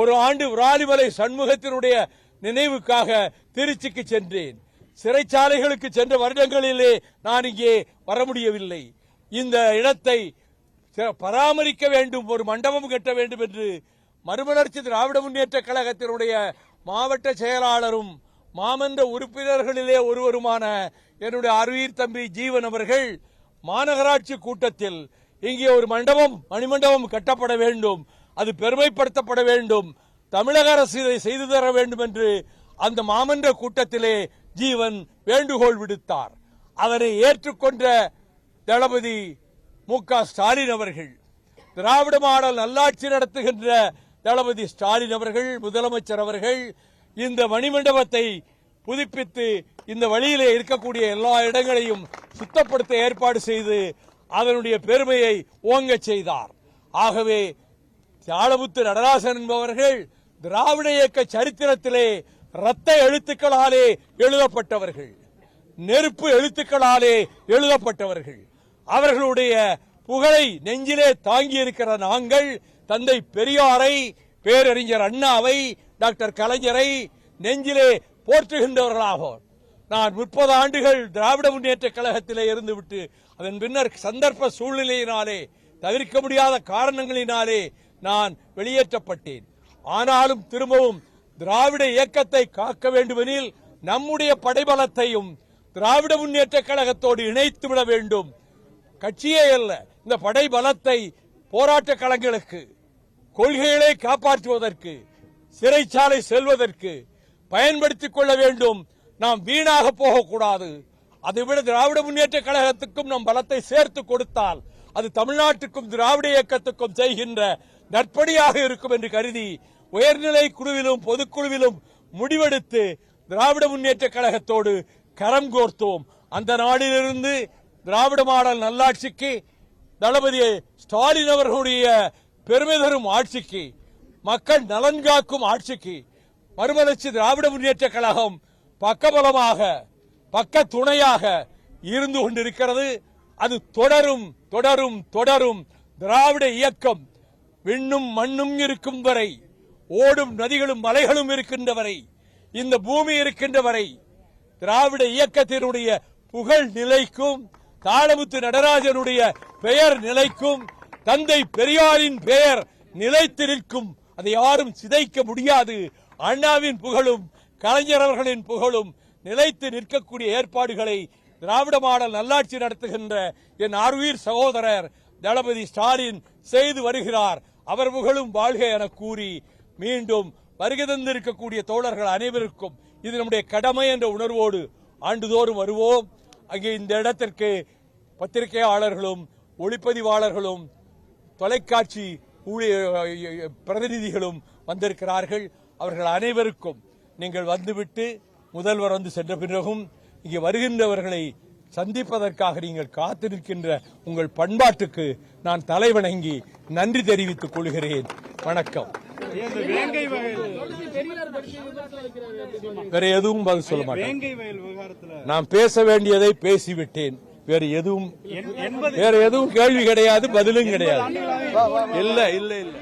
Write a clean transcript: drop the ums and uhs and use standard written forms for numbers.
ஒரு ஆண்டு விராலிமலை சண்முகத்தினுடைய நினைவுக்காக திருச்சிக்கு சென்றேன். சிறைச்சாலைகளுக்கு சென்ற வருடங்களிலே நான் இங்கே வர முடியவில்லை. இந்த இடத்தை பராமரிக்க வேண்டும், ஒரு மண்டபம் கட்ட வேண்டும் என்று மறுமலர்ச்சி திராவிட முன்னேற்ற கழகத்தினுடைய மாவட்ட செயலாளரும் மாமன்ற உறுப்பினர்களிலே ஒருவருமான என்னுடைய அருயிர் தம்பி ஜீவன் அவர்கள் மாநகராட்சி கூட்டத்தில் இங்கே ஒரு மணிமண்டபம் கட்டப்பட வேண்டும், அது பெருமைப்படுத்தப்பட வேண்டும், தமிழக அரசு இதை செய்து தர வேண்டும் என்று அந்த மாமன்ற கூட்டத்திலே ஜீவன் வேண்டுகோள் விடுத்தார். அதனை ஏற்றுக்கொண்ட தளபதி மு.க. ஸ்டாலின் அவர்கள், திராவிட மாடல் நல்லாட்சி நடத்துகின்ற தளபதி ஸ்டாலின் அவர்கள், முதலமைச்சர் அவர்கள் இந்த மணிமண்டபத்தை புதுப்பித்து இந்த வழியிலே இருக்கக்கூடிய எல்லா இடங்களையும் சுத்தப்படுத்த ஏற்பாடு செய்து அதனுடைய பெருமையை ஓங்க செய்தார். ஆகவே தாளமுத்து நடராசன் என்பவர்கள் திராவிட இயக்க சரித்திரத்திலே இரத்த எழுத்துக்களாலே எழுதப்பட்டவர்கள், நெருப்பு எழுத்துக்களாலே எழுதப்பட்டவர்கள். அவர்களுடைய புகழை நெஞ்சிலே தாங்கி இருக்கிற நாங்கள் தந்தை பெரியாரை, பேரறிஞர் அண்ணாவை, டாக்டர் கலைஞரை நெஞ்சிலே போற்றுகின்றவர்களாகும். நான் 30 ஆண்டுகள் திராவிட முன்னேற்ற கழகத்திலே இருந்துவிட்டு அதன் பின்னர் சந்தர்ப்ப சூழ்நிலையினாலே, தவிர்க்க முடியாத காரணங்களினாலே நான் வெளியேற்றப்பட்டேன். ஆனாலும் திரும்பவும் திராவிட இயக்கத்தை காக்க வேண்டுமெனில் நம்முடைய படைபலத்தையும் திராவிட முன்னேற்ற கழகத்தோடு இணைத்து விட வேண்டும். கட்சியே அல்ல, இந்த படைபலத்தை போராட்ட களங்களுக்கு, கொள்கைகளை காப்பாற்றுவதற்கு, சிறைச்சாலை செல்வதற்கு பயன்படுத்திக் கொள்ள வேண்டும். நாம் வீணாக போகக்கூடாது. அதைவிட திராவிட முன்னேற்ற கழகத்துக்கும் நம் பலத்தை சேர்த்து கொடுத்தால் அது தமிழ்நாட்டுக்கும் திராவிட இயக்கத்துக்கும் செய்கின்ற நற்படியாக இருக்கும் என்று கருதி உயர்நிலை குழுவிலும் பொதுக்குழுவிலும் முடிவெடுத்து திராவிட முன்னேற்ற கழகத்தோடு கரம் கோர்த்தோம். அந்த நாளிலிருந்து திராவிட மாடல் நல்லாட்சிக்கு, தளபதி ஸ்டாலின் அவர்களுடைய பெருமை தரும் ஆட்சிக்கு, மக்கள் நலன் காக்கும் ஆட்சிக்கு மறுமலர்ச்சி திராவிட முன்னேற்ற கழகம் பக்கபலமாக, பக்க துணையாக இருந்து கொண்டிருக்கிறது. அது தொடரும் தொடரும் தொடரும். திராவிட இயக்கம் விண்ணும் மண்ணும் இருக்கும் வரை, ஓடும் நதிகளும் மலைகளும் இருக்கின்ற வரை, இந்த பூமி இருக்கின்ற வரை திராவிட இயக்கத்தினுடைய புகழ் நிலைக்கும், தாளமுத்து நடராஜனுடைய பெயர் நிலைக்கும், தந்தை பெரியாரின் பெயர் நிலைத்து நிற்கும். அதை யாரும் சிதைக்க முடியாது. அண்ணாவின் புகழும் கலைஞர் அவர்களின் புகழும் நிலைத்து நிற்கக்கூடிய ஏற்பாடுகளை திராவிட மாடல் நல்லாட்சி நடத்துகின்ற என் ஆர்வீர் சகோதரர் தளபதி ஸ்டாலின் செய்து வருகிறார். அவர் புகழும் வாழ்க என கூறி மீண்டும் வருகை தந்திருக்கக்கூடிய தோழர்கள் அனைவருக்கும் இது நம்முடைய கடமை என்ற உணர்வோடு ஆண்டுதோறும் வருவோம். அங்கே இந்த இடத்திற்கு பத்திரிகையாளர்களும் ஒளிப்பதிவாளர்களும் தொலைக்காட்சி பிரதிநிதிகளும் வந்திருக்கிறார்கள். அவர்கள் அனைவருக்கும் நீங்கள் வந்துவிட்டு முதல்வர் வந்து சென்ற பிறகும் இங்கே வருகின்றவர்களை சந்திப்பதற்காக நீங்கள் காத்து நிற்கின்ற உங்கள் பண்பாட்டுக்கு நான் தலைவணங்கி நன்றி தெரிவித்துக் கொள்கிறேன். வணக்கம். வேற எதுவும் பதில் சொல்ல மாட்டேன். நான் பேச வேண்டியதை பேசிவிட்டேன். வேற எதுவும் கேள்வி கிடையாது, பதிலும் கிடையாது. இல்ல இல்ல இல்ல